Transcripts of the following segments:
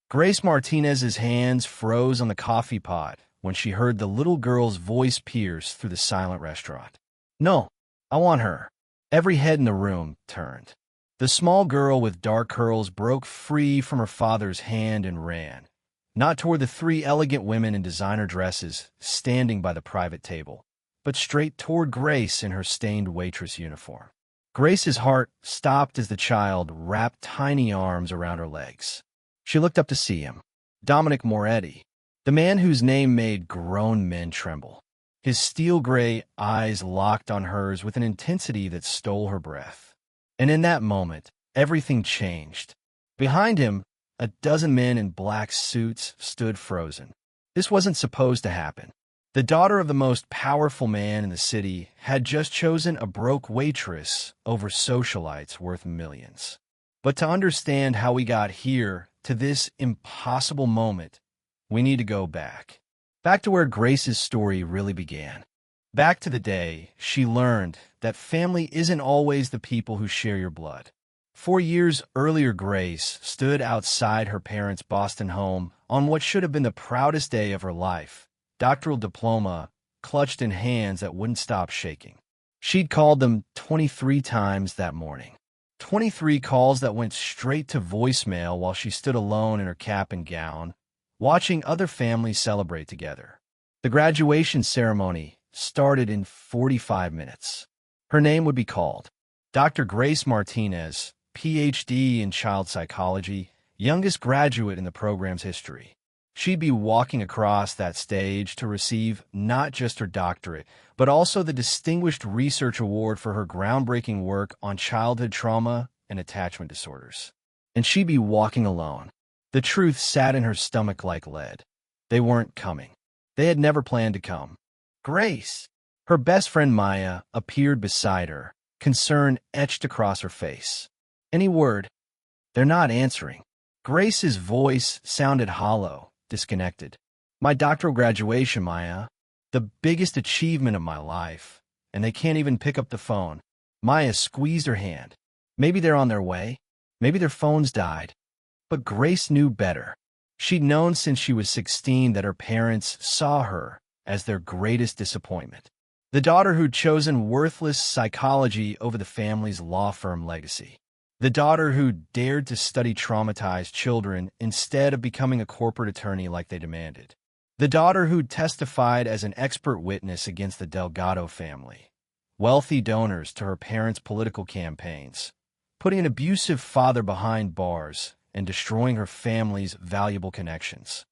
Grace Martinez's hands froze on the coffee pot when she heard the little girl's voice pierce through the silent restaurant. No, I want her. Every head in the room turned. The small girl with dark curls broke free from her father's hand and ran, not toward the three elegant women in designer dresses standing by the private table, but straight toward Grace in her stained waitress uniform. Grace's heart stopped as the child wrapped tiny arms around her legs. She looked up to see him, Dominic Moretti, the man whose name made grown men tremble. His steel-gray eyes locked on hers with an intensity that stole her breath. And in that moment, everything changed. Behind him, a dozen men in black suits stood frozen. This wasn't supposed to happen. The daughter of the most powerful man in the city had just chosen a broke waitress over socialites worth millions. But to understand how we got here, to this impossible moment, we need to go back. Back to where Grace's story really began. Back to the day she learned that family isn't always the people who share your blood. 4 years earlier, Grace stood outside her parents' Boston home on what should have been the proudest day of her life, doctoral diploma clutched in hands that wouldn't stop shaking. She'd called them 23 times that morning. 23 calls that went straight to voicemail while she stood alone in her cap and gown, watching other families celebrate together. The graduation ceremony started in 45 minutes. Her name would be called. Dr. Grace Martinez, Ph.D. in child psychology, youngest graduate in the program's history. She'd be walking across that stage to receive not just her doctorate, but also the Distinguished Research Award for her groundbreaking work on childhood trauma and attachment disorders. And she'd be walking alone. The truth sat in her stomach like lead. They weren't coming. They had never planned to come. Grace! Her best friend Maya appeared beside her, concern etched across her face. Any word? They're not answering. Grace's voice sounded hollow, disconnected. My doctoral graduation, Maya. The biggest achievement of my life. And they can't even pick up the phone. Maya squeezed her hand. Maybe they're on their way. Maybe their phones died. But Grace knew better. She'd known since she was 16 that her parents saw her as their greatest disappointment. The daughter who'd chosen worthless psychology over the family's law firm legacy. The daughter who dared to study traumatized children instead of becoming a corporate attorney like they demanded. The daughter who testified as an expert witness against the Delgado family, wealthy donors to her parents' political campaigns, putting an abusive father behind bars and destroying her family's valuable connections.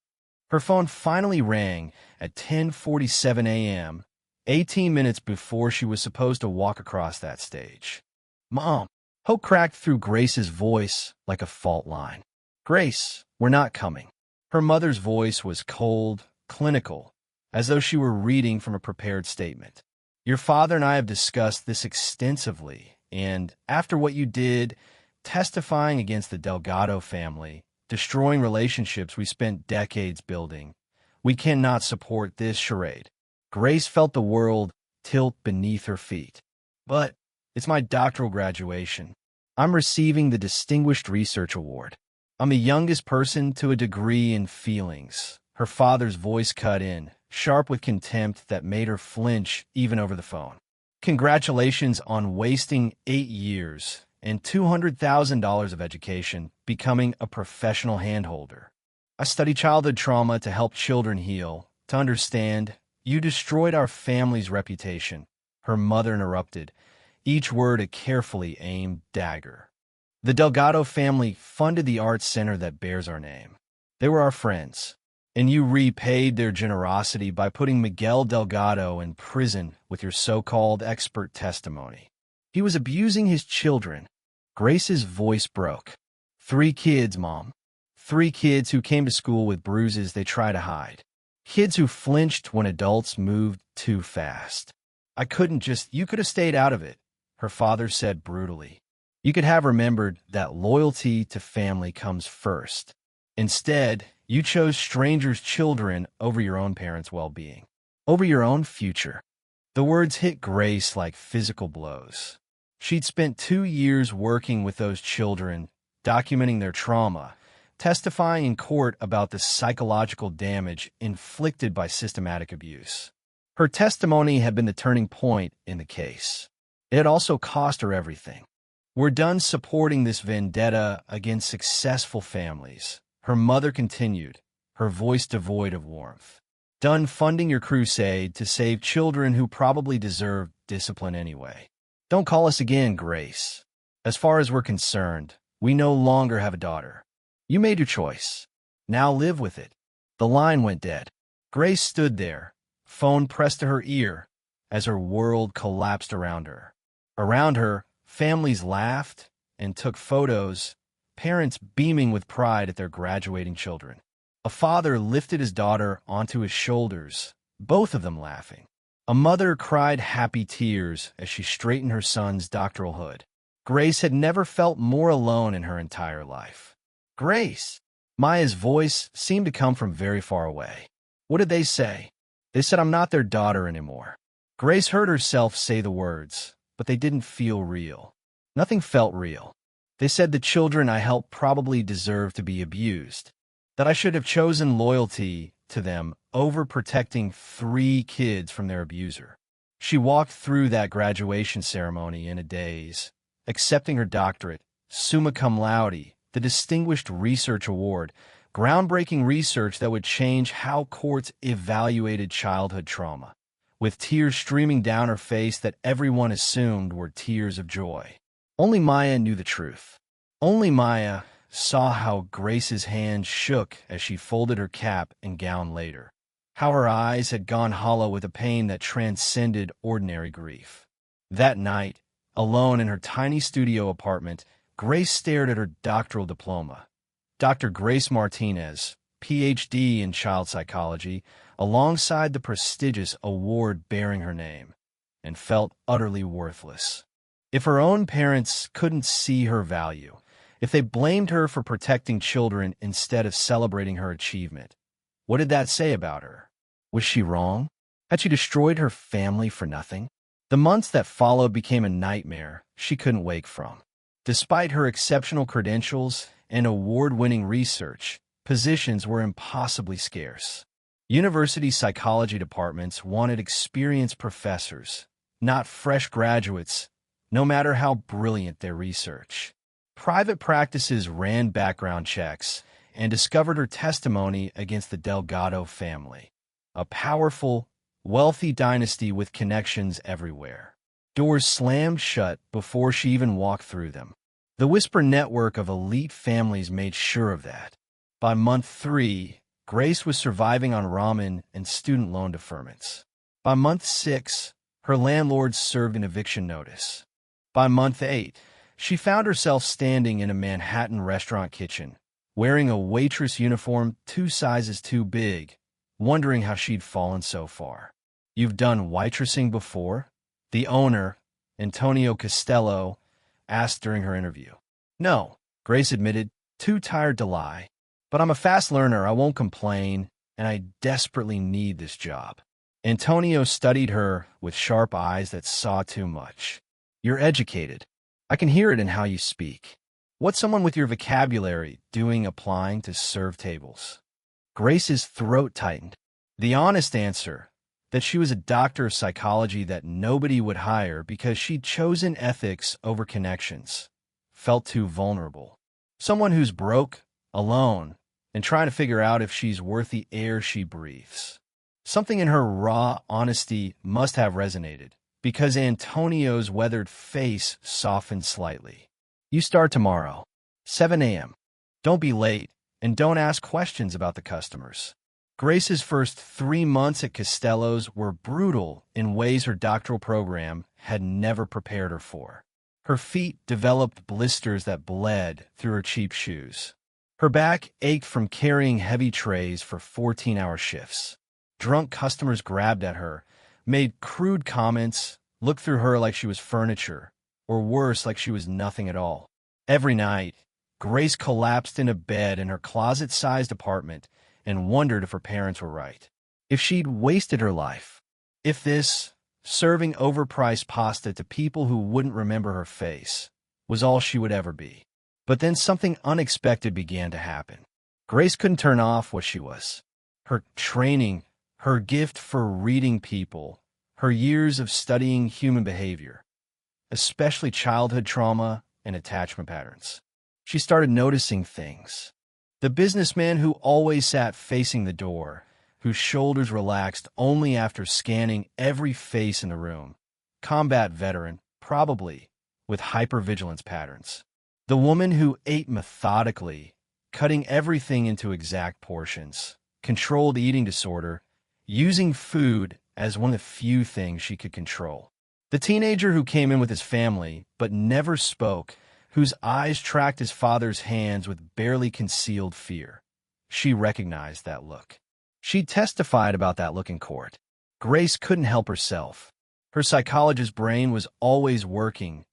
Her phone finally rang at 10:47 a.m., 18 minutes before she was supposed to walk across that stage. Mom! Hope cracked through Grace's voice like a fault line. Grace, we're not coming. Her mother's voice was cold, clinical, as though she were reading from a prepared statement. Your father and I have discussed this extensively, and after what you did, testifying against the Delgado family, destroying relationships we spent decades building, we cannot support this charade. Grace felt the world tilt beneath her feet. But it's my doctoral graduation. I'm receiving the Distinguished Research Award. I'm the youngest person to a degree in feelings. Her father's voice cut in, sharp with contempt that made her flinch even over the phone. Congratulations on wasting 8 years and $200,000 of education becoming a professional handholder. I study childhood trauma to help children heal, to understand. You destroyed our family's reputation. Her mother interrupted, each word a carefully aimed dagger. The Delgado family funded the arts center that bears our name. They were our friends, and you repaid their generosity by putting Miguel Delgado in prison with your so-called expert testimony. He was abusing his children. Grace's voice broke. 3 kids, Mom. 3 kids who came to school with bruises they try to hide. Kids who flinched when adults moved too fast. You could have stayed out of it, her father said brutally. You could have remembered that loyalty to family comes first. Instead, you chose strangers' children over your own parents' well-being, over your own future. The words hit Grace like physical blows. She'd spent 2 years working with those children, documenting their trauma, testifying in court about the psychological damage inflicted by systematic abuse. Her testimony had been the turning point in the case. It had also cost her everything. "We're done supporting this vendetta against successful families," her mother continued, her voice devoid of warmth. "Done funding your crusade to save children who probably deserve discipline anyway. Don't call us again, Grace. As far as we're concerned, we no longer have a daughter. You made your choice. Now live with it." The line went dead. Grace stood there, phone pressed to her ear, as her world collapsed around her. Around her, families laughed and took photos, parents beaming with pride at their graduating children. A father lifted his daughter onto his shoulders, both of them laughing. A mother cried happy tears as she straightened her son's doctoral hood. Grace had never felt more alone in her entire life. "Grace!" Maya's voice seemed to come from very far away. "What did they say?" "They said I'm not their daughter anymore." Grace heard herself say the words, but they didn't feel real. Nothing felt real. "They said the children I helped probably deserve to be abused, that I should have chosen loyalty to them over protecting 3 kids from their abuser." She walked through that graduation ceremony in a daze, accepting her doctorate, summa cum laude, the Distinguished Research Award, groundbreaking research that would change how courts evaluated childhood trauma, with tears streaming down her face that everyone assumed were tears of joy. Only Maya knew the truth. Only Maya saw how Grace's hand shook as she folded her cap and gown later, how her eyes had gone hollow with a pain that transcended ordinary grief. That night, alone in her tiny studio apartment, Grace stared at her doctoral diploma, Dr. Grace Martinez, Ph.D. in child psychology, alongside the prestigious award bearing her name, and felt utterly worthless. If her own parents couldn't see her value, if they blamed her for protecting children instead of celebrating her achievement, what did that say about her? Was she wrong? Had she destroyed her family for nothing? The months that followed became a nightmare she couldn't wake from. Despite her exceptional credentials and award-winning research, positions were impossibly scarce. University psychology departments wanted experienced professors, not fresh graduates, no matter how brilliant their research. Private practices ran background checks and discovered her testimony against the Delgado family, a powerful, wealthy dynasty with connections everywhere. Doors slammed shut before she even walked through them. The Whisper network of elite families made sure of that. By month 3, Grace was surviving on ramen and student loan deferments. By month 6, her landlord served an eviction notice. By month 8, she found herself standing in a Manhattan restaurant kitchen, wearing a waitress uniform 2 sizes too big, wondering how she'd fallen so far. "You've done waitressing before?" the owner, Antonio Costello, asked during her interview. "No," Grace admitted, too tired to lie. "But I'm a fast learner, I won't complain, and I desperately need this job." Antonio studied her with sharp eyes that saw too much. "You're educated. I can hear it in how you speak. What's someone with your vocabulary doing applying to serve tables?" Grace's throat tightened. The honest answer, that she was a doctor of psychology that nobody would hire because she'd chosen ethics over connections, felt too vulnerable. Someone who's broke, alone, and trying to figure out if she's worth the air she breathes. Something in her raw honesty must have resonated, because Antonio's weathered face softened slightly. "You start tomorrow, 7 a.m. Don't be late, and don't ask questions about the customers." Grace's first 3 months at Costello's were brutal in ways her doctoral program had never prepared her for. Her feet developed blisters that bled through her cheap shoes. Her back ached from carrying heavy trays for 14-hour shifts. Drunk customers grabbed at her, made crude comments, looked through her like she was furniture, or worse, like she was nothing at all. Every night, Grace collapsed in a bed in her closet-sized apartment and wondered if her parents were right. If she'd wasted her life. If this, serving overpriced pasta to people who wouldn't remember her face, was all she would ever be. But then something unexpected began to happen. Grace couldn't turn off what she was. Her training, her gift for reading people, her years of studying human behavior, especially childhood trauma and attachment patterns. She started noticing things. The businessman who always sat facing the door, whose shoulders relaxed only after scanning every face in the room. Combat veteran, probably, with hypervigilance patterns. The woman who ate methodically, cutting everything into exact portions. Controlled eating disorder, using food as one of the few things she could control. The teenager who came in with his family, but never spoke, whose eyes tracked his father's hands with barely concealed fear. She recognized that look. She testified about that look in court. Grace couldn't help herself. Her psychologist's brain was always working,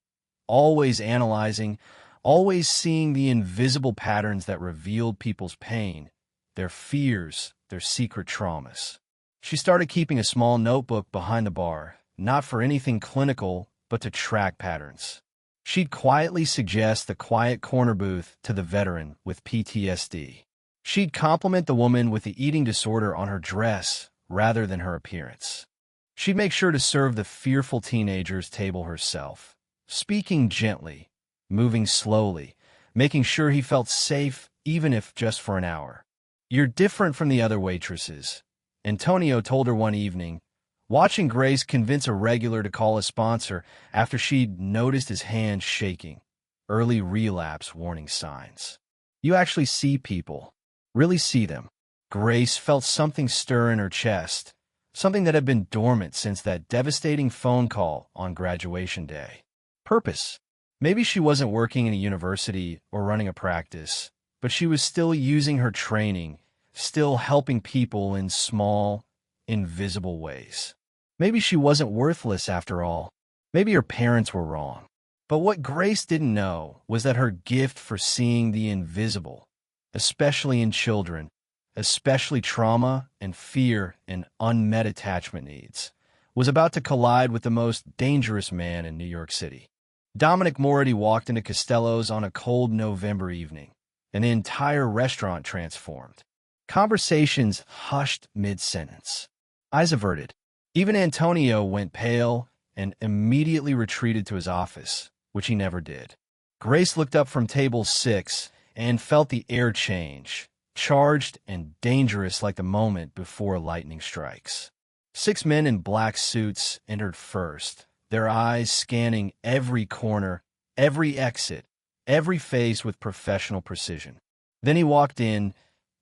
always analyzing, always seeing the invisible patterns that revealed people's pain, their fears, their secret traumas. She started keeping a small notebook behind the bar, not for anything clinical, but to track patterns. She'd quietly suggest the quiet corner booth to the veteran with PTSD. She'd compliment the woman with the eating disorder on her dress rather than her appearance. She'd make sure to serve the fearful teenager's table herself, speaking gently, moving slowly, making sure he felt safe even if just for an hour. "You're different from the other waitresses," Antonio told her one evening, watching Grace convince a regular to call a sponsor after she'd noticed his hand shaking. Early relapse warning signs. "You actually see people. Really see them." Grace felt something stir in her chest, something that had been dormant since that devastating phone call on graduation day. Purpose. Maybe she wasn't working in a university or running a practice, but she was still using her training, still helping people in small, invisible ways. Maybe she wasn't worthless after all. Maybe her parents were wrong. But what Grace didn't know was that her gift for seeing the invisible, especially in children, especially trauma and fear and unmet attachment needs, was about to collide with the most dangerous man in New York City. Dominic Moretti walked into Costello's on a cold November evening, and the entire restaurant transformed. Conversations hushed mid-sentence. Eyes averted. Even Antonio went pale and immediately retreated to his office, which he never did. Grace looked up from table 6 and felt the air change, charged and dangerous like the moment before lightning strikes. 6 men in black suits entered first, their eyes scanning every corner, every exit, every face with professional precision. Then he walked in,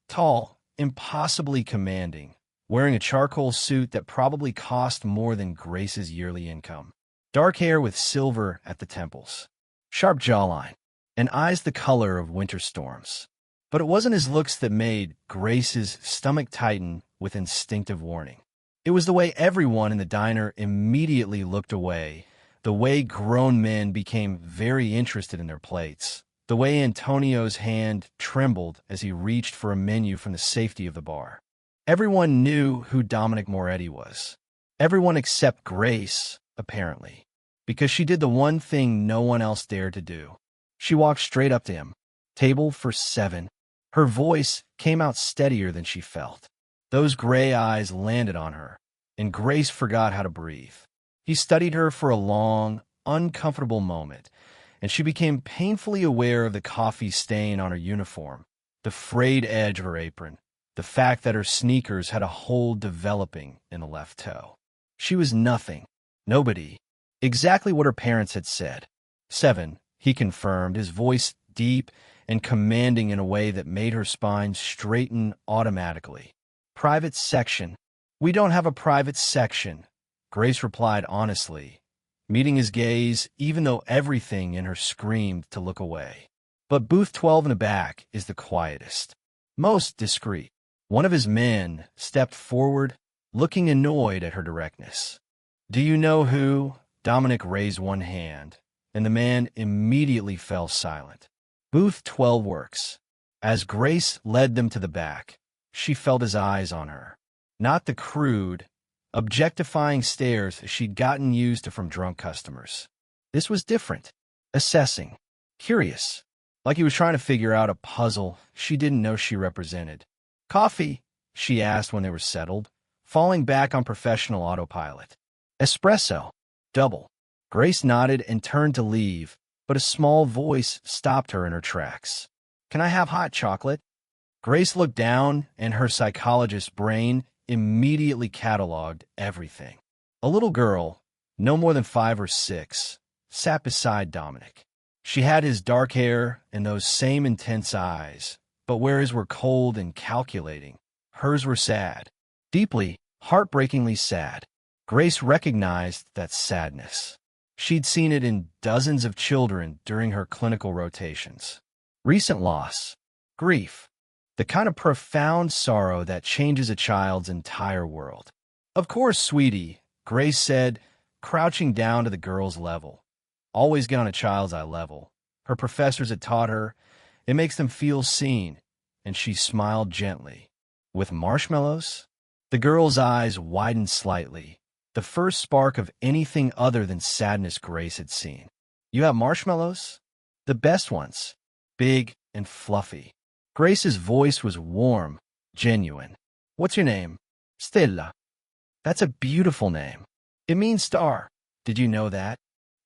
tall, impossibly commanding, wearing a charcoal suit that probably cost more than Grace's yearly income. Dark hair with silver at the temples, sharp jawline, and eyes the color of winter storms. But it wasn't his looks that made Grace's stomach tighten with instinctive warning. It was the way everyone in the diner immediately looked away, the way grown men became very interested in their plates, the way Antonio's hand trembled as he reached for a menu from the safety of the bar. Everyone knew who Dominic Moretti was. Everyone except Grace, apparently, because she did the one thing no one else dared to do. She walked straight up to him. "Table for 7. Her voice came out steadier than she felt. Those gray eyes landed on her, and Grace forgot how to breathe. He studied her for a long, uncomfortable moment, and she became painfully aware of the coffee stain on her uniform, the frayed edge of her apron, the fact that her sneakers had a hole developing in the left toe. She was nothing, nobody, exactly what her parents had said. 7, he confirmed, his voice deep and commanding in a way that made her spine straighten automatically. "Private section." "We don't have a private section," Grace replied honestly, meeting his gaze even though everything in her screamed to look away. "But booth 12 in the back is the quietest, most discreet." One of his men stepped forward, looking annoyed at her directness. "Do you know who?" Dominic raised one hand, and the man immediately fell silent. "Booth 12 works." As Grace led them to the back, she felt his eyes on her. Not the crude, objectifying stares she'd gotten used to from drunk customers. This was different. Assessing. Curious. like he was trying to figure out a puzzle she didn't know she represented. "Coffee?" she asked when they were settled, falling back on professional autopilot. "Espresso. Double." Grace nodded and turned to leave, but a small voice stopped her in her tracks. "Can I have hot chocolate?" Grace looked down, and her psychologist's brain immediately cataloged everything. A little girl, no more than 5 or 6, sat beside Dominic. She had his dark hair and those same intense eyes, but where his were cold and calculating, hers were sad. Deeply, heartbreakingly sad. Grace recognized that sadness. She'd seen it in dozens of children during her clinical rotations. Recent loss, grief, the kind of profound sorrow that changes a child's entire world. "Of course, sweetie," Grace said, crouching down to the girl's level. Always get on a child's eye level. Her professors had taught her, it makes them feel seen, and she smiled gently. "With marshmallows?" The girl's eyes widened slightly, the first spark of anything other than sadness Grace had seen. "You have marshmallows?" "The best ones. Big and fluffy." Grace's voice was warm, genuine. "What's your name?" "Stella." "That's a beautiful name. It means star. Did you know that?"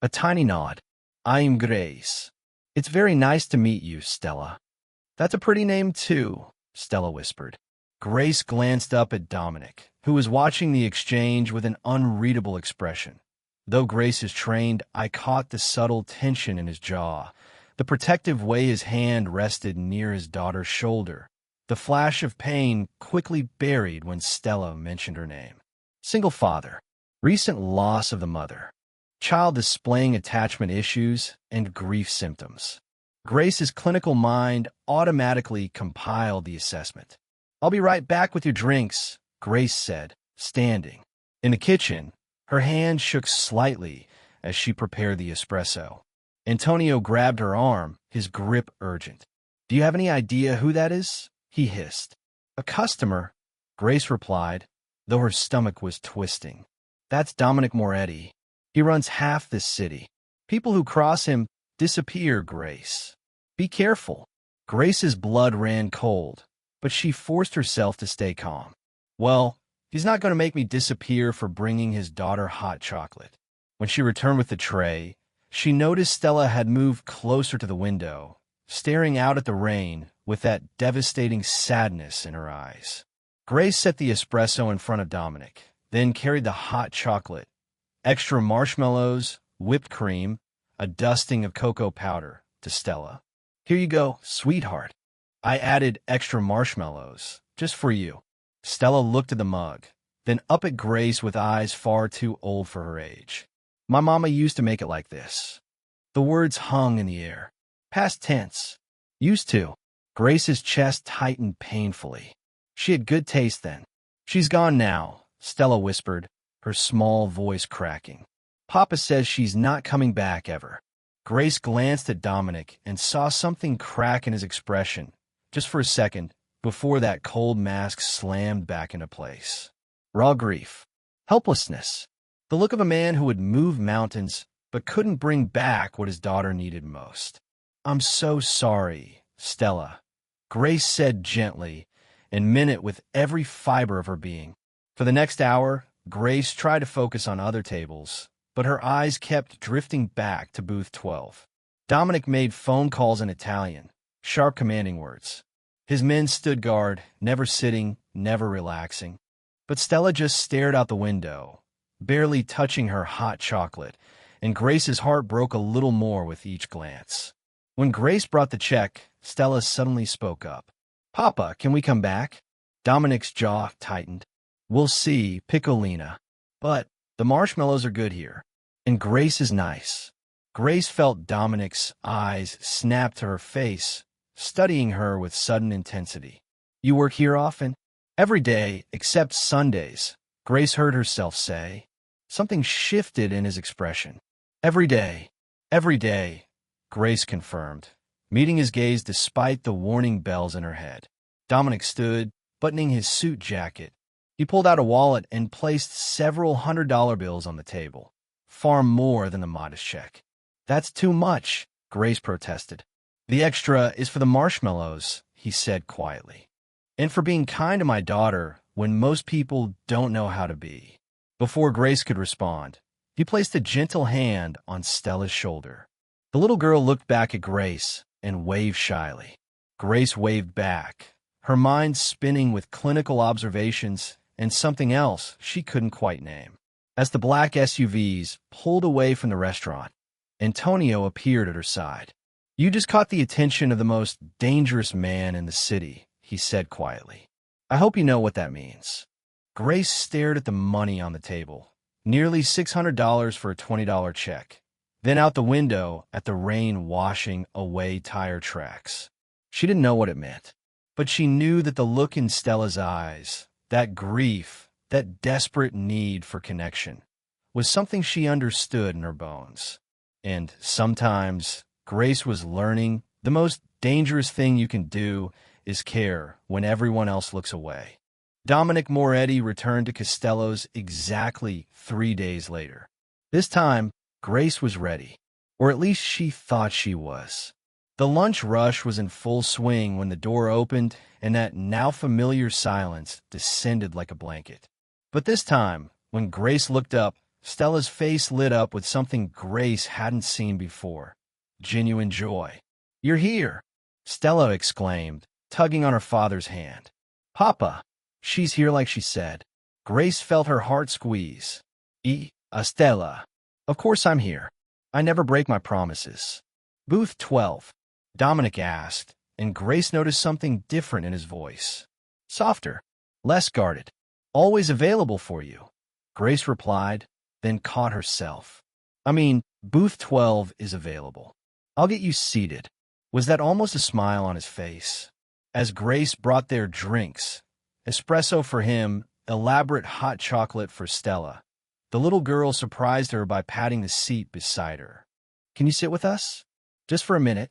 A tiny nod. "I'm Grace." "It's very nice to meet you, Stella." "That's a pretty name, too," Stella whispered. Grace glanced up at Dominic, who was watching the exchange with an unreadable expression. Though Grace is trained, I caught the subtle tension in his jaw, the protective way his hand rested near his daughter's shoulder, the flash of pain quickly buried when Stella mentioned her name. Single father, recent loss of the mother, child displaying attachment issues and grief symptoms. Grace's clinical mind automatically compiled the assessment. "I'll be right back with your drinks," Grace said, standing. In the kitchen, her hand shook slightly as she prepared the espresso. Antonio grabbed her arm, his grip urgent. "Do you have any idea who that is?" he hissed. "A customer," Grace replied, though her stomach was twisting. "That's Dominic Moretti. He runs half this city. People who cross him disappear, Grace. Be careful." Grace's blood ran cold, but she forced herself to stay calm. "Well, he's not going to make me disappear for bringing his daughter hot chocolate." When she returned with the tray, she noticed Stella had moved closer to the window, staring out at the rain with that devastating sadness in her eyes. Grace set the espresso in front of Dominic, then carried the hot chocolate, extra marshmallows, whipped cream, a dusting of cocoa powder, to Stella. "Here you go, sweetheart. I added extra marshmallows, just for you." Stella looked at the mug, then up at Grace with eyes far too old for her age. "My mama used to make it like this." The words hung in the air. Past tense. Used to. Grace's chest tightened painfully. She had good taste then. "She's gone now," Stella whispered, her small voice cracking. "Papa says she's not coming back ever." Grace glanced at Dominic and saw something crack in his expression, just for a second, before that cold mask slammed back into place. Raw grief. Helplessness. The look of a man who would move mountains but couldn't bring back what his daughter needed most. "I'm so sorry, Stella," Grace said gently, and meant it with every fiber of her being. For the next hour, Grace tried to focus on other tables, but her eyes kept drifting back to booth 12. Dominic made phone calls in Italian, sharp commanding words. His men stood guard, never sitting, never relaxing. But Stella just stared out the window, barely touching her hot chocolate, and Grace's heart broke a little more with each glance. When Grace brought the check, Stella suddenly spoke up. "Papa, can we come back?" Dominic's jaw tightened. "We'll see, Piccolina. But the marshmallows are good here. And Grace is nice." Grace felt Dominic's eyes snap to her face, studying her with sudden intensity. "You work here often?" "Every day, except Sundays," Grace heard herself say. Something shifted in his expression. Every day," Grace confirmed, meeting his gaze despite the warning bells in her head. Dominic stood, buttoning his suit jacket. He pulled out a wallet and placed several $100 bills on the table, far more than the modest check. "That's too much," Grace protested. The extra is for the marshmallows, he said quietly. And for being kind to my daughter when most people don't know how to be. Before Grace could respond, he placed a gentle hand on Stella's shoulder. The little girl looked back at Grace and waved shyly. Grace waved back, her mind spinning with clinical observations and something else she couldn't quite name. As the black SUVs pulled away from the restaurant, Antonio appeared at her side. You just caught the attention of the most dangerous man in the city, he said quietly. I hope you know what that means. Grace stared at the money on the table, nearly $600 for a $20 check, then out the window at the rain washing away tire tracks. She didn't know what it meant, but she knew that the look in Stella's eyes, that grief, that desperate need for connection, was something she understood in her bones. And sometimes Grace was learning the most dangerous thing you can do is care when everyone else looks away. Dominic Moretti returned to Costello's exactly 3 days later. This time, Grace was ready, or at least she thought she was. The lunch rush was in full swing when the door opened and that now familiar silence descended like a blanket. But this time, when Grace looked up, Stella's face lit up with something Grace hadn't seen before. Genuine joy. You're here, Stella exclaimed, tugging on her father's hand. Papa, she's here like she said. Grace felt her heart squeeze. Stella. Of course I'm here. I never break my promises. Booth 12, Dominic asked, and Grace noticed something different in his voice. Softer, less guarded. Always available for you, Grace replied, then caught herself. I mean, booth 12 is available. I'll get you seated. Was that almost a smile on his face? As Grace brought their drinks, espresso for him, elaborate hot chocolate for Stella, the little girl surprised her by patting the seat beside her. Can you sit with us? Just for a minute.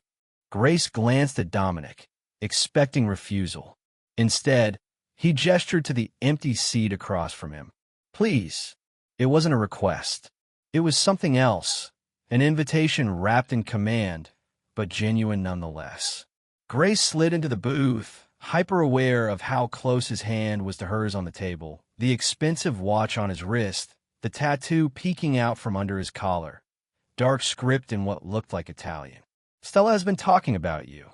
Grace glanced at Dominic, expecting refusal. Instead, he gestured to the empty seat across from him. Please. It wasn't a request. It was something else, an invitation wrapped in command, but genuine nonetheless. Grace slid into the booth, hyper-aware of how close his hand was to hers on the table, the expensive watch on his wrist, the tattoo peeking out from under his collar, dark script in what looked like Italian. Stella has been talking about you,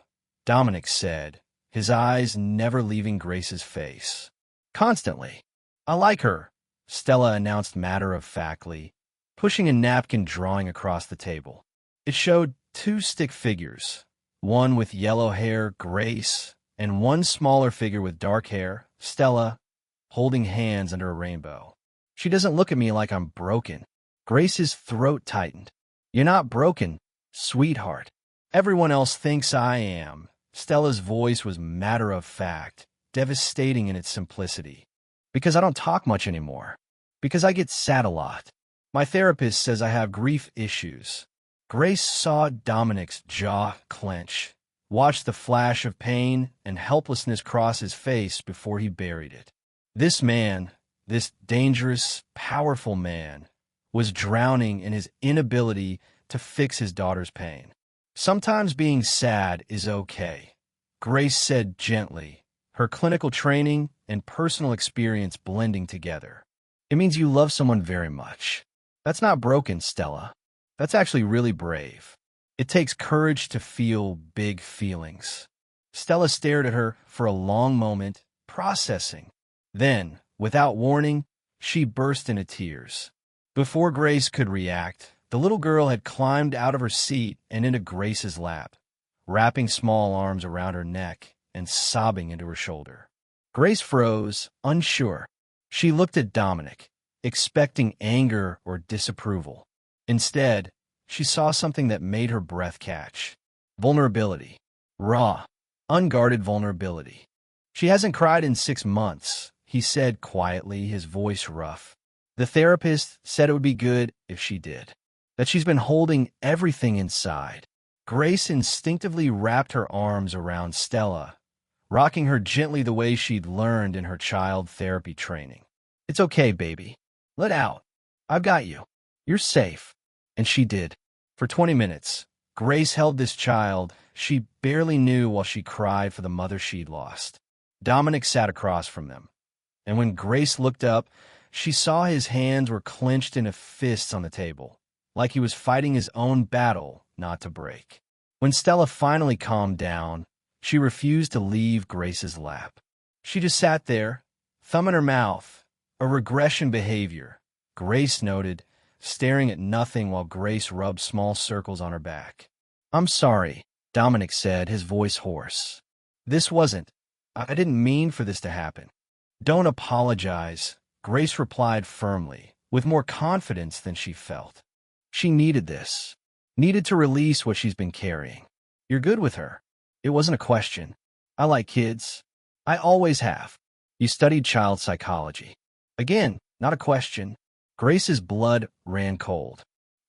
Dominic said, his eyes never leaving Grace's face. Constantly. I like her, Stella announced matter-of-factly, pushing a napkin drawing across the table. It showed 2 stick figures, one with yellow hair, Grace, and one smaller figure with dark hair, Stella, holding hands under a rainbow. She doesn't look at me like I'm broken. Grace's throat tightened. You're not broken, sweetheart. Everyone else thinks I am. Stella's voice was matter-of-fact, devastating in its simplicity. Because I don't talk much anymore. Because I get sad a lot. My therapist says I have grief issues. Grace saw Dominic's jaw clench, watched the flash of pain and helplessness cross his face before he buried it. This man, this dangerous, powerful man, was drowning in his inability to fix his daughter's pain. Sometimes being sad is okay, Grace said gently, her clinical training and personal experience blending together. It means you love someone very much. That's not broken, Stella. That's actually really brave. It takes courage to feel big feelings. Stella stared at her for a long moment, processing. Then, without warning, she burst into tears. Before Grace could react, the little girl had climbed out of her seat and into Grace's lap, wrapping small arms around her neck and sobbing into her shoulder. Grace froze, unsure. She looked at Dominic, expecting anger or disapproval. Instead, she saw something that made her breath catch. Vulnerability. Raw, unguarded vulnerability. She hasn't cried in 6 months, he said quietly, his voice rough. The therapist said it would be good if she did. That she's been holding everything inside. Grace instinctively wrapped her arms around Stella, rocking her gently the way she'd learned in her child therapy training. It's okay, baby. Let out. I've got you. You're safe. And she did. For 20 minutes, Grace held this child she barely knew while she cried for the mother she'd lost. Dominic sat across from them, and when Grace looked up, she saw his hands were clenched into fists on the table, like he was fighting his own battle not to break. When Stella finally calmed down, she refused to leave Grace's lap. She just sat there, thumb in her mouth, a regression behavior, Grace noted, staring at nothing while Grace rubbed small circles on her back. "I'm sorry," Dominic said, his voice hoarse. I didn't mean for this to happen." "Don't apologize," Grace replied firmly, with more confidence than she felt. She needed this, needed to release what she's been carrying. "You're good with her." It wasn't a question. "I like kids. I always have." "You studied child psychology." Again, not a question. Grace's blood ran cold.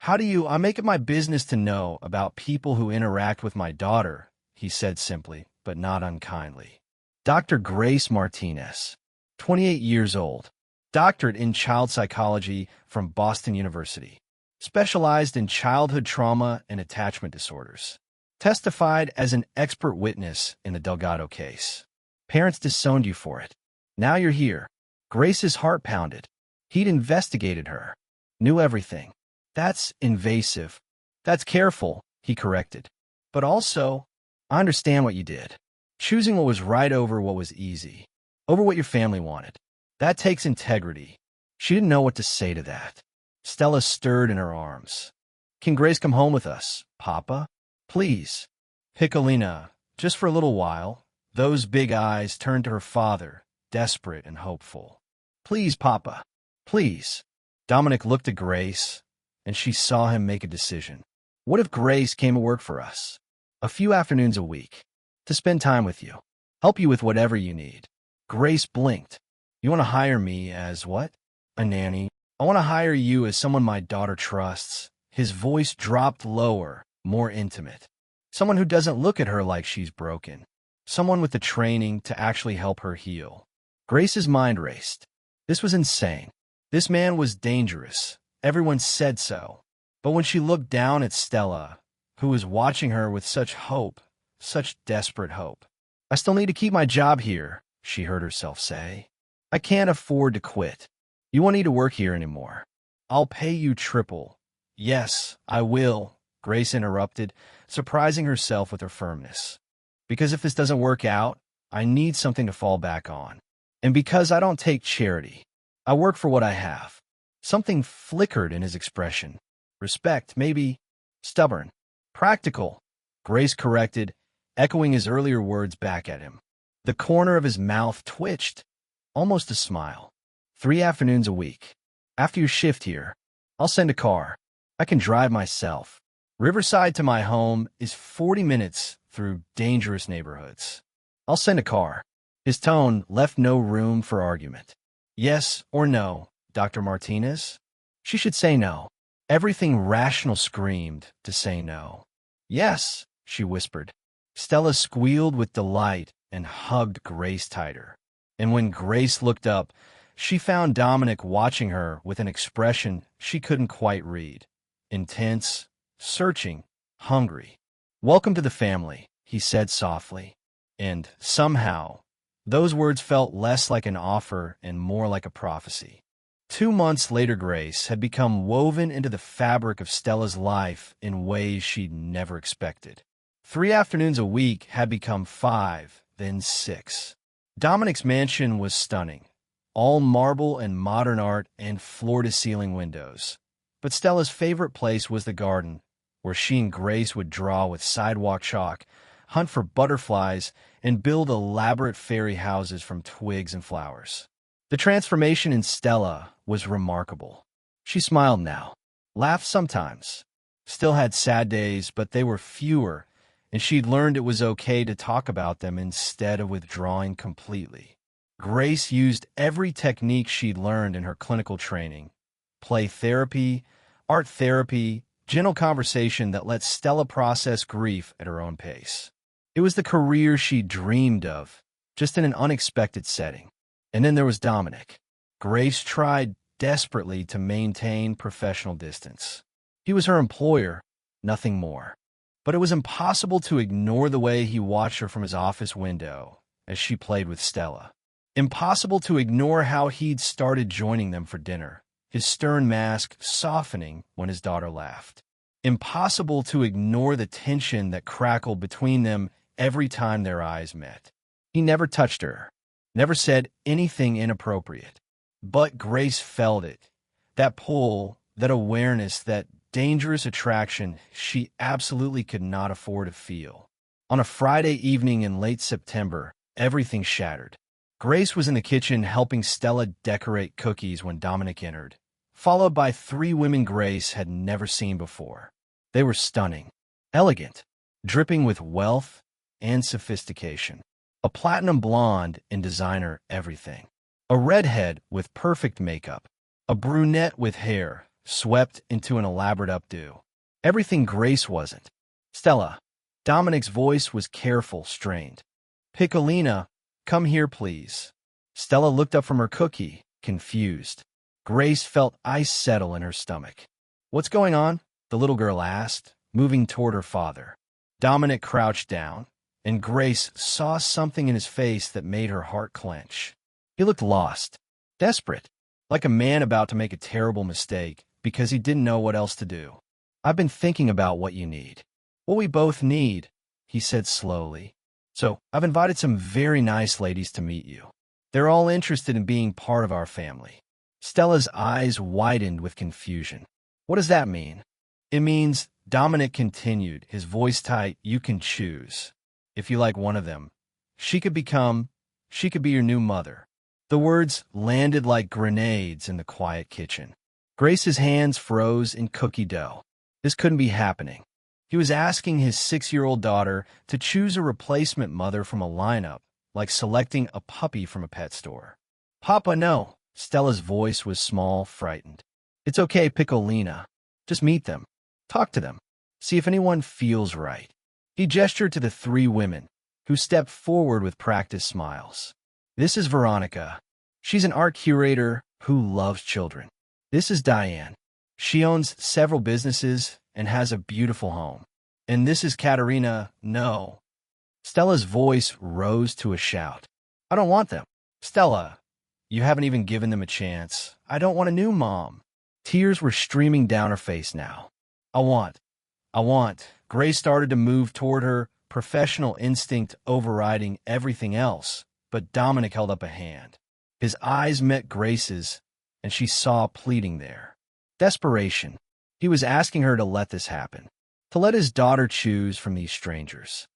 I make it my business to know about people who interact with my daughter," he said simply, but not unkindly. Dr. Grace Martinez, 28 years old, doctorate in child psychology from Boston University, specialized in childhood trauma and attachment disorders, testified as an expert witness in the Delgado case. "Parents disowned you for it. Now you're here." Grace's heart pounded. He'd investigated her, knew everything. "That's invasive. That's careful," he corrected. "But also, I understand what you did. Choosing what was right over what was easy, over what your family wanted. That takes integrity." She didn't know what to say to that. Stella stirred in her arms. "Can Grace come home with us, Papa? Please." "Piccolina, just for a little while." Those big eyes turned to her father, desperate and hopeful. "Please, Papa. Please." Dominic looked at Grace, and she saw him make a decision. "What if Grace came to work for us? A few afternoons a week, to spend time with you, help you with whatever you need." Grace blinked. "You want to hire me as what?" "A nanny." "I want to hire you as someone my daughter trusts." His voice dropped lower, more intimate. "Someone who doesn't look at her like she's broken. Someone with the training to actually help her heal." Grace's mind raced. This was insane. This man was dangerous. Everyone said so. But when she looked down at Stella, who was watching her with such hope, such desperate hope. "I still need to keep my job here," she heard herself say. "I can't afford to quit. You won't need to work here anymore. I'll pay you triple." "Yes, I will," Grace interrupted, surprising herself with her firmness. "Because if this doesn't work out, I need something to fall back on. And because I don't take charity, I work for what I have." Something flickered in his expression. "Respect, maybe. Stubborn. Practical," Grace corrected, echoing his earlier words back at him. The corner of his mouth twitched, almost a smile. "3 afternoons a week. After your shift here, I'll send a car. I can drive myself. Riverside to my home is 40 minutes through dangerous neighborhoods. I'll send a car." His tone left no room for argument. "Yes or no, Dr. Martinez?" She should say no. Everything rational screamed to say no. "Yes," she whispered. Stella squealed with delight and hugged Grace tighter. And when Grace looked up, she found Dominic watching her with an expression she couldn't quite read. Intense, searching, hungry. "Welcome to the family," he said softly. And somehow, those words felt less like an offer and more like a prophecy. 2 months later, Grace had become woven into the fabric of Stella's life in ways she'd never expected. 3 afternoons a week had become 5, then 6. Dominic's mansion was stunning, all marble and modern art and floor-to-ceiling windows. But Stella's favorite place was the garden, where she and Grace would draw with sidewalk chalk, hunt for butterflies, and build elaborate fairy houses from twigs and flowers. The transformation in Stella was remarkable. She smiled now, laughed sometimes, still had sad days, but they were fewer, and she'd learned it was okay to talk about them instead of withdrawing completely. Grace used every technique she'd learned in her clinical training: play therapy, art therapy, gentle conversation that let Stella process grief at her own pace. It was the career she dreamed of, just in an unexpected setting. And then there was Dominic. Grace tried desperately to maintain professional distance. He was her employer, nothing more. But it was impossible to ignore the way he watched her from his office window as she played with Stella. Impossible to ignore how he'd started joining them for dinner, his stern mask softening when his daughter laughed. Impossible to ignore the tension that crackled between them every time their eyes met. He never touched her, never said anything inappropriate. But Grace felt it. That pull, that awareness, that dangerous attraction she absolutely could not afford to feel. On a Friday evening in late September, everything shattered. Grace was in the kitchen helping Stella decorate cookies when Dominic entered, followed by three women Grace had never seen before. They were stunning, elegant, dripping with wealth and sophistication. A platinum blonde in designer everything. A redhead with perfect makeup. A brunette with hair swept into an elaborate updo. Everything Grace wasn't. Stella. Dominic's voice was careful, strained. Piccolina, come here, please. Stella looked up from her cookie, confused. Grace felt ice settle in her stomach. What's going on? The little girl asked, moving toward her father. Dominic crouched down, and Grace saw something in his face that made her heart clench. He looked lost, desperate, like a man about to make a terrible mistake because he didn't know what else to do. I've been thinking about what you need. What we both need, he said slowly. So, I've invited some very nice ladies to meet you. They're all interested in being part of our family. Stella's eyes widened with confusion. What does that mean? It means, Dominic continued, his voice tight, you can choose. If you like one of them, she could be your new mother. The words landed like grenades in the quiet kitchen. Grace's hands froze in cookie dough. This couldn't be happening. He was asking his 6-year-old daughter to choose a replacement mother from a lineup, like selecting a puppy from a pet store. Papa, no. Stella's voice was small, frightened. It's okay, Piccolina. Just meet them. Talk to them. See if anyone feels right. He gestured to the three women, who stepped forward with practiced smiles. This is Veronica. She's an art curator who loves children. This is Diane. She owns several businesses and has a beautiful home. And this is Katerina. No. Stella's voice rose to a shout. I don't want them. Stella, you haven't even given them a chance. I don't want a new mom. Tears were streaming down her face now. I want. Grace started to move toward her, professional instinct overriding everything else, but Dominic held up a hand. His eyes met Grace's, and she saw pleading there. Desperation. He was asking her to let this happen, to let his daughter choose from these strangers.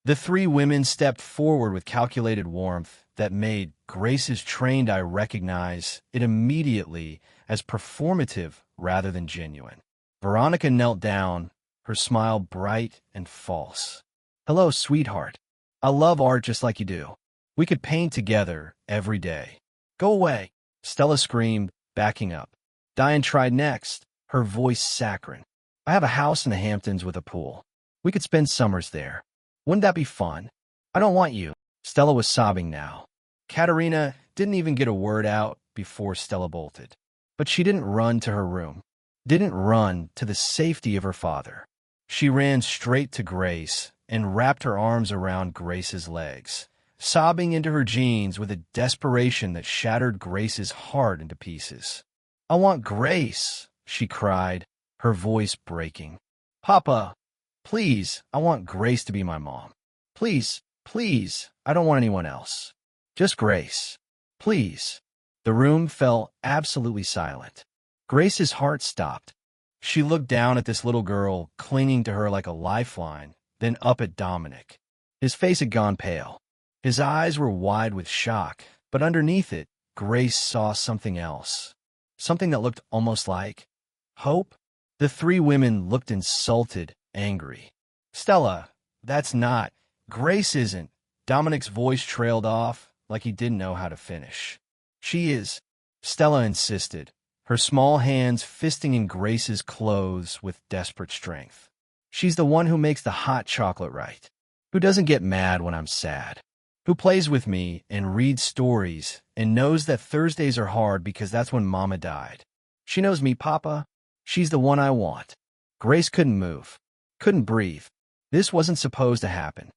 The three women stepped forward with calculated warmth that made Grace's trained eye recognize it immediately as performative rather than genuine. Veronica knelt down, her smile bright and false. Hello, sweetheart. I love art just like you do. We could paint together every day. Go away, Stella screamed, backing up. Diane tried next, her voice saccharine. I have a house in the Hamptons with a pool. We could spend summers there. Wouldn't that be fun? I don't want you. Stella was sobbing now. Katerina didn't even get a word out before Stella bolted. But she didn't run to her room, didn't run to the safety of her father. She ran straight to Grace and wrapped her arms around Grace's legs, sobbing into her jeans with a desperation that shattered Grace's heart into pieces. I want Grace, she cried, her voice breaking. Papa, please, I want Grace to be my mom. Please, I don't want anyone else. Just Grace. Please. The room fell absolutely silent. Grace's heart stopped. She looked down at this little girl, clinging to her like a lifeline, then up at Dominic. His face had gone pale. His eyes were wide with shock, but underneath it, Grace saw something else. Something that looked almost like hope. The three women looked insulted, angry. Stella, that's not. Grace isn't. Dominic's voice trailed off like he didn't know how to finish. She is, Stella insisted, her small hands fisting in Grace's clothes with desperate strength. She's the one who makes the hot chocolate right, who doesn't get mad when I'm sad, who plays with me and reads stories and knows that Thursdays are hard because that's when Mama died. She knows me, Papa. She's the one I want. Grace couldn't move, couldn't breathe. This wasn't supposed to happen.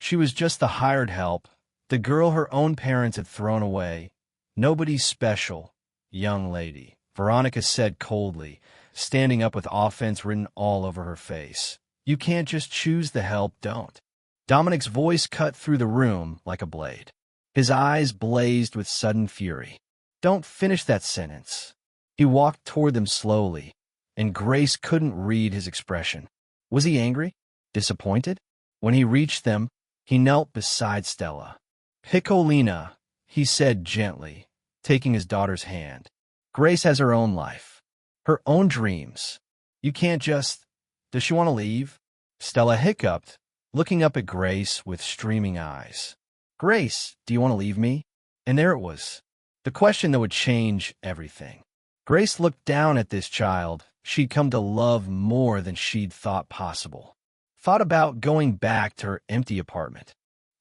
She was just the hired help, the girl her own parents had thrown away. Nobody special, young lady, Veronica said coldly, standing up with offense written all over her face. You can't just choose the help, don't. Dominic's voice cut through the room like a blade. His eyes blazed with sudden fury. Don't finish that sentence. He walked toward them slowly, and Grace couldn't read his expression. Was he angry? Disappointed? When he reached them, he knelt beside Stella. Piccolina, he said gently, taking his daughter's hand. Grace has her own life, her own dreams. You can't just... Does she want to leave? Stella hiccuped, looking up at Grace with streaming eyes. Grace, do you want to leave me? And there it was, the question that would change everything. Grace looked down at this child she'd come to love more than she'd thought possible. Thought about going back to her empty apartment.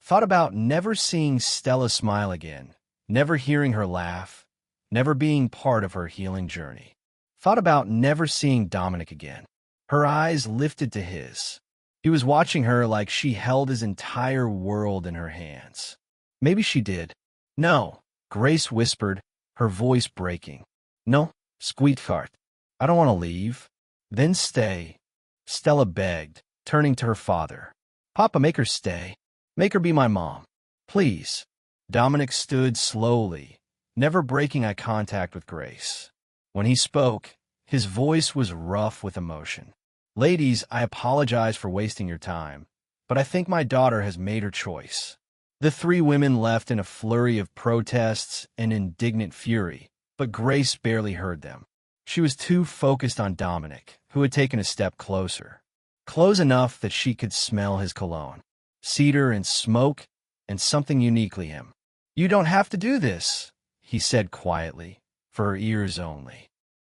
Thought about never seeing Stella smile again, never hearing her laugh, never being part of her healing journey. Thought about never seeing Dominic again. Her eyes lifted to his. He was watching her like she held his entire world in her hands. Maybe she did. No, Grace whispered, her voice breaking. No, sweetheart. I don't want to leave. Then stay. Stella begged, turning to her father. Papa, make her stay. Make her be my mom. Please. Dominic stood slowly, never breaking eye contact with Grace. When he spoke, his voice was rough with emotion. Ladies, I apologize for wasting your time, but I think my daughter has made her choice. The three women left in a flurry of protests and indignant fury, but Grace barely heard them. She was too focused on Dominic, who had taken a step closer. Close enough that she could smell his cologne. Cedar and smoke, and something uniquely him. You don't have to do this, he said quietly, for her ears only.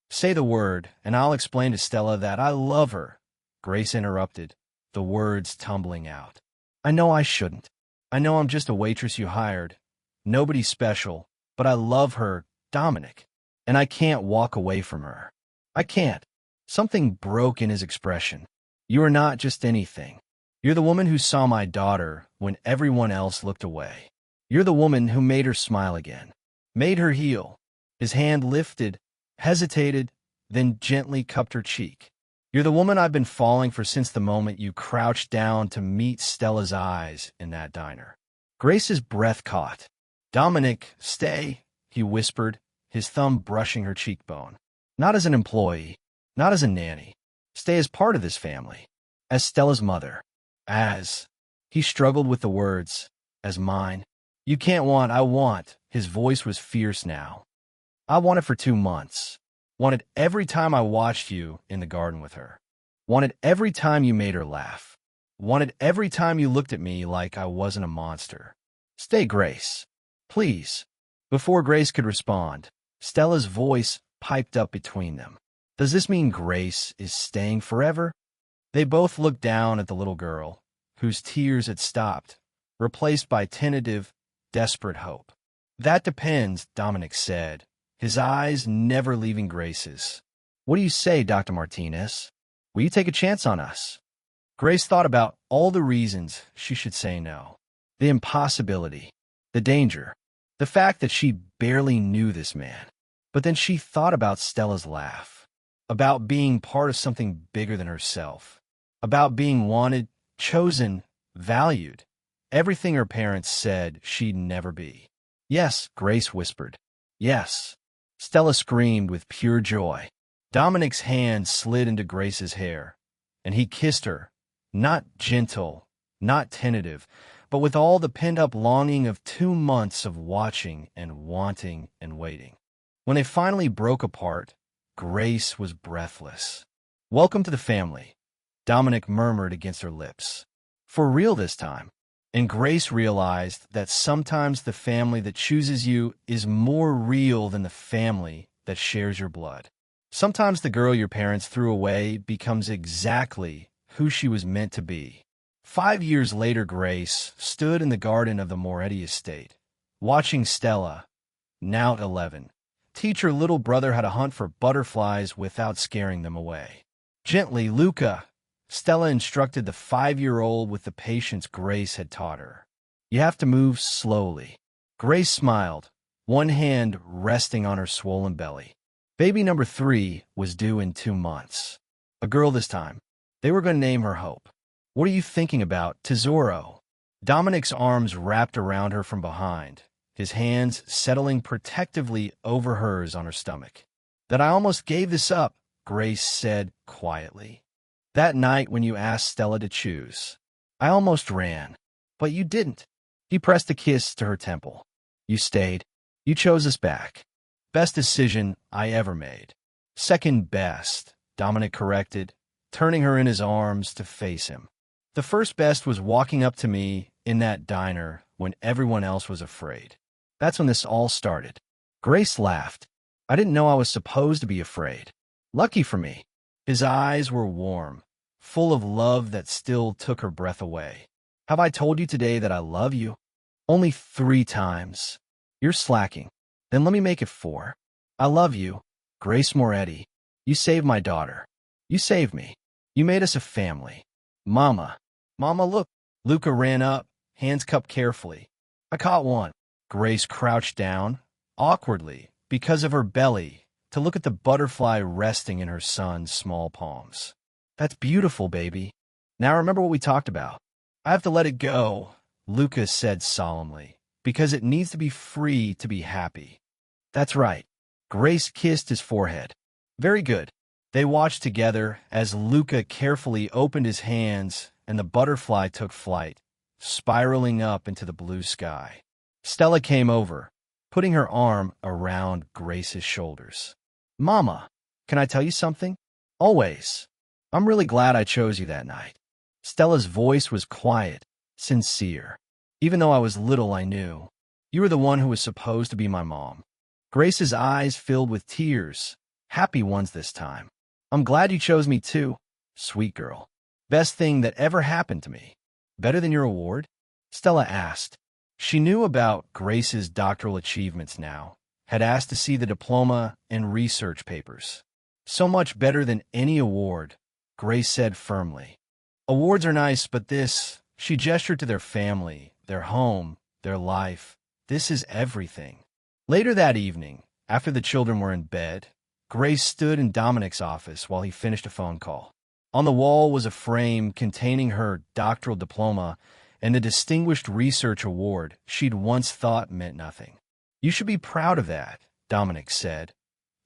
Say the word, and I'll explain to Stella that I love her. Grace interrupted, the words tumbling out. I know I shouldn't. I know I'm just a waitress you hired. Nobody special, but I love her, Dominic. And I can't walk away from her. I can't. Something broke in his expression. You are not just anything. You're the woman who saw my daughter when everyone else looked away. You're the woman who made her smile again, made her heal. His hand lifted, hesitated, then gently cupped her cheek. You're the woman I've been falling for since the moment you crouched down to meet Stella's eyes in that diner. Grace's breath caught. Dominic, stay, he whispered, his thumb brushing her cheekbone. Not as an employee, not as a nanny. Stay as part of this family, as Stella's mother, as... He struggled with the words, as mine. You can't want, I want. His voice was fierce now. I wanted for 2 months. Wanted every time I watched you in the garden with her. Wanted every time you made her laugh. Wanted every time you looked at me like I wasn't a monster. Stay, Grace. Please. Before Grace could respond, Stella's voice piped up between them. Does this mean Grace is staying forever? They both looked down at the little girl, whose tears had stopped, replaced by tentative, desperate hope. That depends, Dominic said, his eyes never leaving Grace's. What do you say, Dr. Martinez? Will you take a chance on us? Grace thought about all the reasons she should say no. The impossibility, the danger, the fact that she barely knew this man. But then she thought about Stella's laugh, about being part of something bigger than herself, about being wanted, chosen, valued, everything her parents said she'd never be. Yes, Grace whispered. Yes. Stella screamed with pure joy. Dominic's hand slid into Grace's hair, and he kissed her, not gentle, not tentative, but with all the pent-up longing of 2 months of watching and wanting and waiting. When they finally broke apart, Grace was breathless. Welcome to the family, Dominic murmured against her lips. For real this time. And Grace realized that sometimes the family that chooses you is more real than the family that shares your blood. Sometimes the girl your parents threw away becomes exactly who she was meant to be. 5 years later, Grace stood in the garden of the Moretti estate, watching Stella, now 11, teach her little brother how to hunt for butterflies without scaring them away. Gently, Luca, Stella instructed the 5-year-old with the patience Grace had taught her. You have to move slowly. Grace smiled, one hand resting on her swollen belly. Baby number 3 was due in 2 months. A girl this time. They were going to name her Hope. What are you thinking about, Tesoro? Dominic's arms wrapped around her from behind, his hands settling protectively over hers on her stomach. That I almost gave this up, Grace said quietly. That night when you asked Stella to choose, I almost ran, but you didn't. He pressed a kiss to her temple. You stayed. You chose us back. Best decision I ever made. Second best, Dominic corrected, turning her in his arms to face him. The first best was walking up to me in that diner when everyone else was afraid. That's when this all started. Grace laughed. I didn't know I was supposed to be afraid. Lucky for me. His eyes were warm, full of love that still took her breath away. Have I told you today that I love you? Only 3 times. You're slacking. Then let me make it 4. I love you, Grace Moretti. You saved my daughter. You saved me. You made us a family. Mama. Mama, look. Luca ran up, hands cupped carefully. I caught one. Grace crouched down, awkwardly, because of her belly, to look at the butterfly resting in her son's small palms. That's beautiful, baby. Now remember what we talked about. I have to let it go, Luca said solemnly, because it needs to be free to be happy. That's right. Grace kissed his forehead. Very good. They watched together as Luca carefully opened his hands and the butterfly took flight, spiraling up into the blue sky. Stella came over, putting her arm around Grace's shoulders. Mama, can I tell you something? Always. I'm really glad I chose you that night. Stella's voice was quiet, sincere. Even though I was little, I knew. You were the one who was supposed to be my mom. Grace's eyes filled with tears, happy ones this time. I'm glad you chose me too, sweet girl. Best thing that ever happened to me. Better than your award? Stella asked. She knew about Grace's doctoral achievements now, had asked to see the diploma and research papers. So much better than any award, Grace said firmly. Awards are nice, but this, she gestured to their family, their home, their life. This is everything. Later that evening, after the children were in bed, Grace stood in Dominic's office while he finished a phone call. On the wall was a frame containing her doctoral diploma and the Distinguished Research Award she'd once thought meant nothing. You should be proud of that, Dominic said,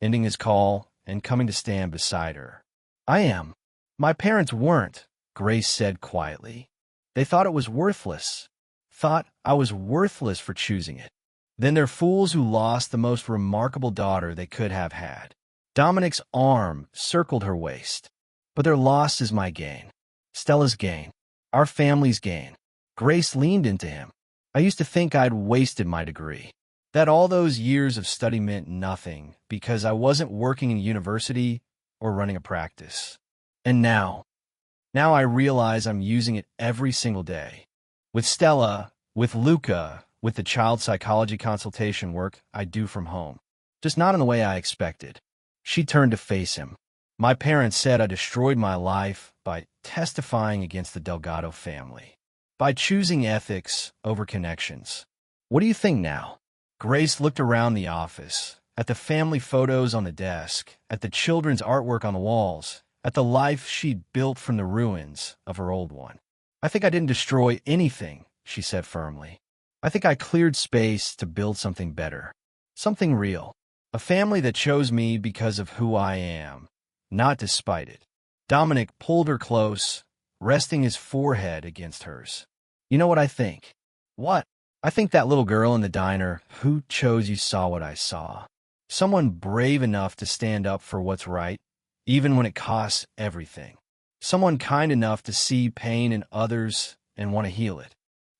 ending his call and coming to stand beside her. I am. My parents weren't, Grace said quietly. They thought it was worthless. Thought I was worthless for choosing it. Then they're fools who lost the most remarkable daughter they could have had. Dominic's arm circled her waist. But their loss is my gain. Stella's gain. Our family's gain. Grace leaned into him. I used to think I'd wasted my degree. That all those years of study meant nothing because I wasn't working in university or running a practice. And now I realize I'm using it every single day. With Stella, with Luca, with the child psychology consultation work I do from home. Just not in the way I expected. She turned to face him. My parents said I destroyed my life by testifying against the Delgado family, by choosing ethics over connections. What do you think now? Grace looked around the office, at the family photos on the desk, at the children's artwork on the walls, at the life she'd built from the ruins of her old one. I think I didn't destroy anything, she said firmly. I think I cleared space to build something better, something real, a family that chose me because of who I am. Not despite it. Dominic pulled her close, resting his forehead against hers. You know what I think? What? I think that little girl in the diner who chose you saw what I saw. Someone brave enough to stand up for what's right, even when it costs everything. Someone kind enough to see pain in others and want to heal it.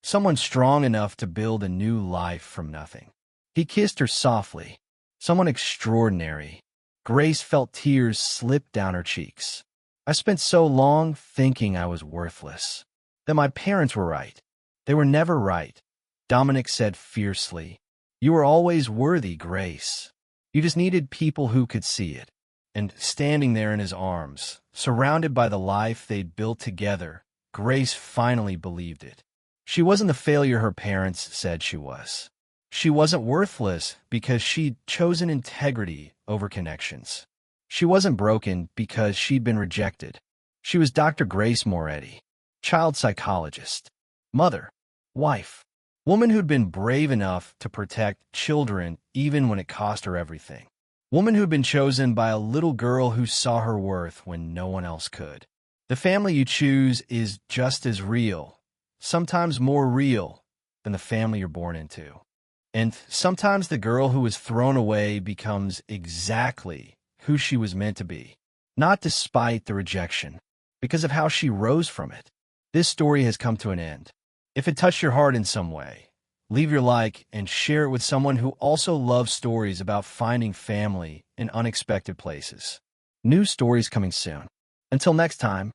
Someone strong enough to build a new life from nothing. He kissed her softly. Someone extraordinary. Grace felt tears slip down her cheeks. I spent so long thinking I was worthless. That my parents were right. They were never right. Dominic said fiercely. You were always worthy, Grace. You just needed people who could see it. And standing there in his arms, surrounded by the life they'd built together, Grace finally believed it. She wasn't the failure her parents said she was. She wasn't worthless because she'd chosen integrity over connections. She wasn't broken because she'd been rejected. She was Dr. Grace Moretti, child psychologist, mother, wife, woman who'd been brave enough to protect children even when it cost her everything. Woman who'd been chosen by a little girl who saw her worth when no one else could. The family you choose is just as real, sometimes more real, than the family you're born into. And sometimes the girl who was thrown away becomes exactly who she was meant to be, not despite the rejection, because of how she rose from it. This story has come to an end. If it touched your heart in some way, leave your like and share it with someone who also loves stories about finding family in unexpected places. New stories coming soon. Until next time.